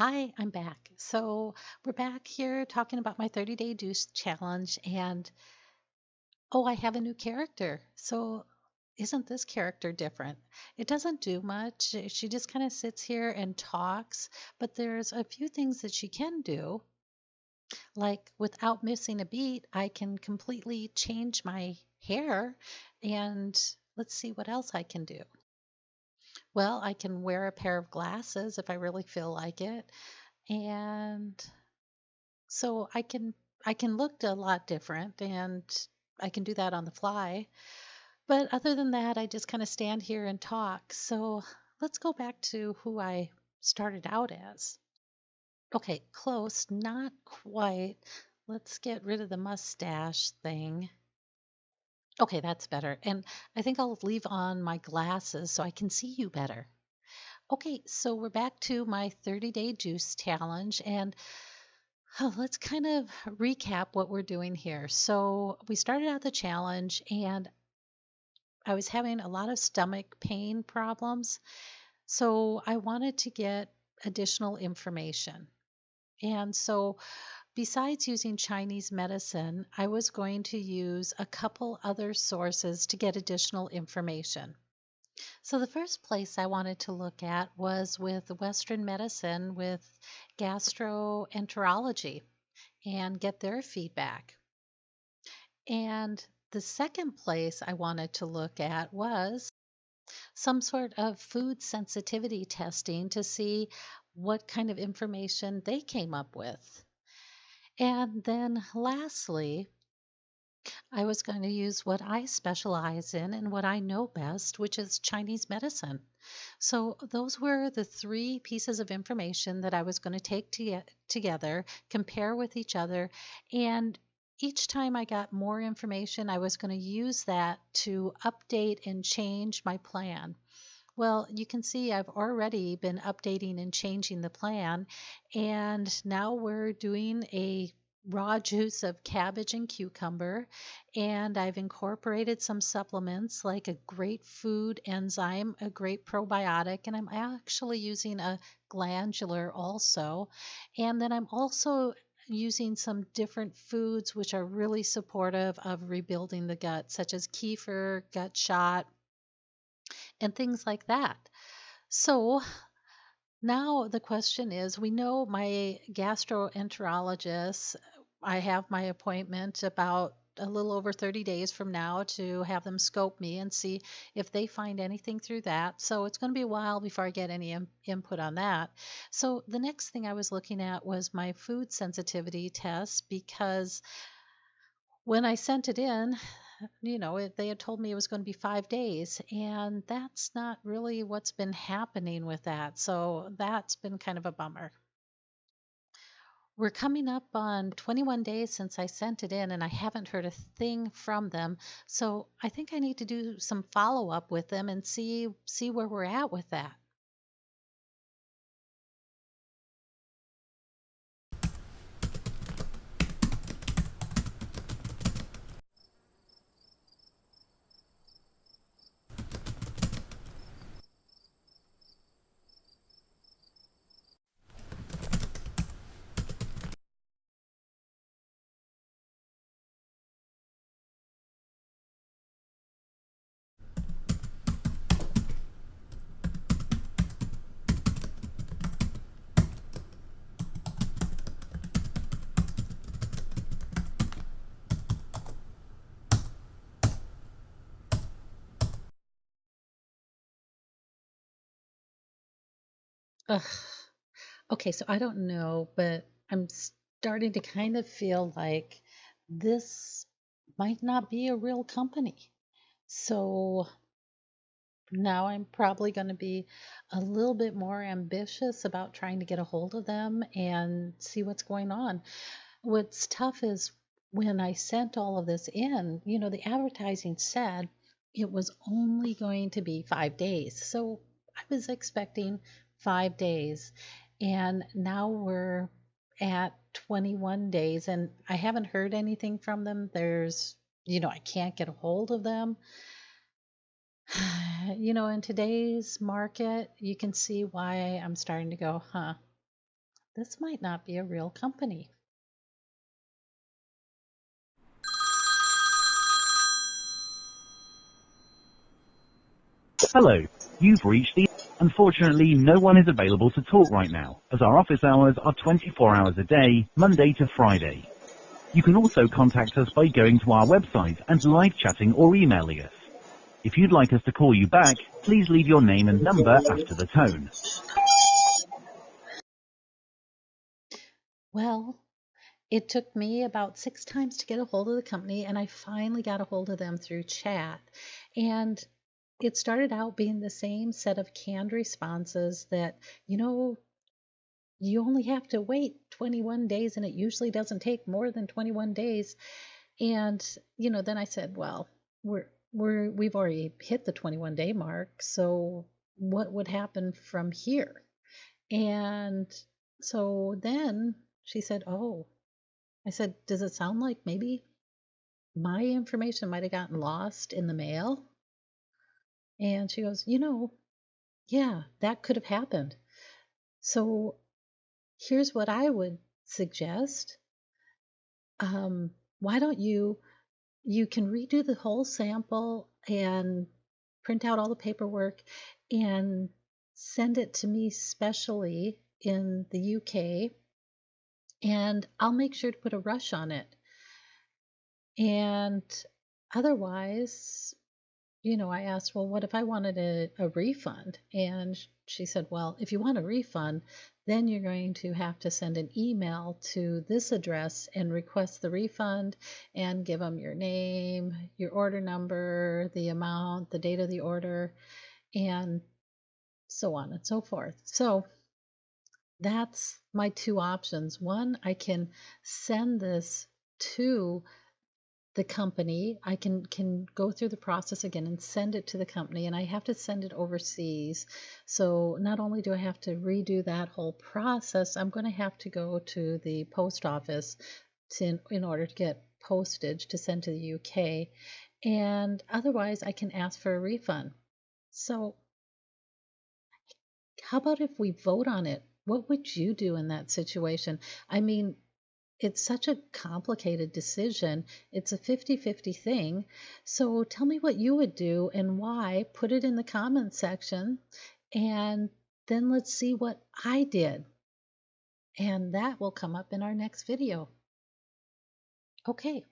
Hi, I'm back. So we're back here talking about my 30-day Deuce challenge, and oh, I have a new character. So isn't this character different? It doesn't do much. She just kind of sits here and talks, but there's a few things that she can do. Like without missing a beat, I can completely change my hair, and let's see what else I can do. Well, I can wear a pair of glasses if I really feel like it. And so I can look a lot different, and I can do that on the fly. But other than that, I just kind of stand here and talk. So let's go back to who I started out as. Okay, close, not quite. Let's get rid of the mustache thing. Okay, that's better. And I think I'll leave on my glasses so I can see you better. Okay, so we're back to my 30-day juice challenge, and let's kind of recap what we're doing here. So, we started out the challenge, and I was having a lot of stomach pain problems. So, I wanted to get additional information. And so, besides using Chinese medicine, I was going to use a couple other sources to get additional information. So, the first place I wanted to look at was with Western medicine with gastroenterology and get their feedback. And the second place I wanted to look at was some sort of food sensitivity testing to see what kind of information they came up with. And then lastly, I was going to use what I specialize in and what I know best, which is Chinese medicine. So, those were the three pieces of information that I was going to take together, compare with each other, and each time I got more information, I was going to use that to update and change my plan. Well, you can see I've already been updating and changing the plan, and now we're doing a raw juice of cabbage and cucumber, and I've incorporated some supplements like a great food enzyme, a great probiotic, and I'm actually using a glandular also. And then I'm also using some different foods which are really supportive of rebuilding the gut, such as kefir, gut shot, and things like that. So now the question is, we know my gastroenterologist, I have my appointment about a little over 30 days from now to have them scope me and see if they find anything through that. So it's going to be a while before I get any input on that. So the next thing I was looking at was my food sensitivity test, because when I sent it in, they had told me it was going to be 5 days, and that's not really what's been happening with that. So that's been kind of a bummer. We're coming up on 21 days since I sent it in, and I haven't heard a thing from them. So I think I need to do some follow up with them and see where we're at with that. Ugh. Okay, so I don't know, but I'm starting to kind of feel like this might not be a real company. So now I'm probably going to be a little bit more ambitious about trying to get a hold of them and see what's going on. What's tough is when I sent all of this in, the advertising said it was only going to be 5 days. So I was expecting 5 days. And now we're at 21 days, and I haven't heard anything from them. I can't get a hold of them. In today's market, you can see why I'm starting to go, huh? this might not be a real company. Hello, you've reached the... Unfortunately, no one is available to talk right now, as our office hours are 24 hours a day, Monday to Friday. You can also contact us by going to our website and live chatting or emailing us. If you'd like us to call you back, please leave your name and number after the tone. Well, it took me about 6 times to get a hold of the company, and I finally got a hold of them through chat. And it started out being the same set of canned responses that, you only have to wait 21 days, and it usually doesn't take more than 21 days. And, then I said, well, we've already hit the 21-day mark, so what would happen from here? And so then she said, oh, I said, does it sound like maybe my information might have gotten lost in the mail? And she goes, yeah, that could have happened. So here's what I would suggest. Why don't you can redo the whole sample and print out all the paperwork and send it to me specially in the UK, and I'll make sure to put a rush on it. And otherwise, I asked, well, what if I wanted a refund? And she said, well, if you want a refund, then you're going to have to send an email to this address and request the refund and give them your name, your order number, the amount, the date of the order, and so on and so forth. So that's my two options. One, I can send this to the company. I can go through the process again and send it to the company, and I have to send it overseas. So not only do I have to redo that whole process, I'm going to have to go to the post office in order to get postage to send to the UK. And otherwise, I can ask for a refund. So how about if we vote on it? What would you do in that situation? I mean, it's such a complicated decision. It's a 50-50 thing. So tell me what you would do and why. Put it in the comments section, and then let's see what I did. And that will come up in our next video. Okay.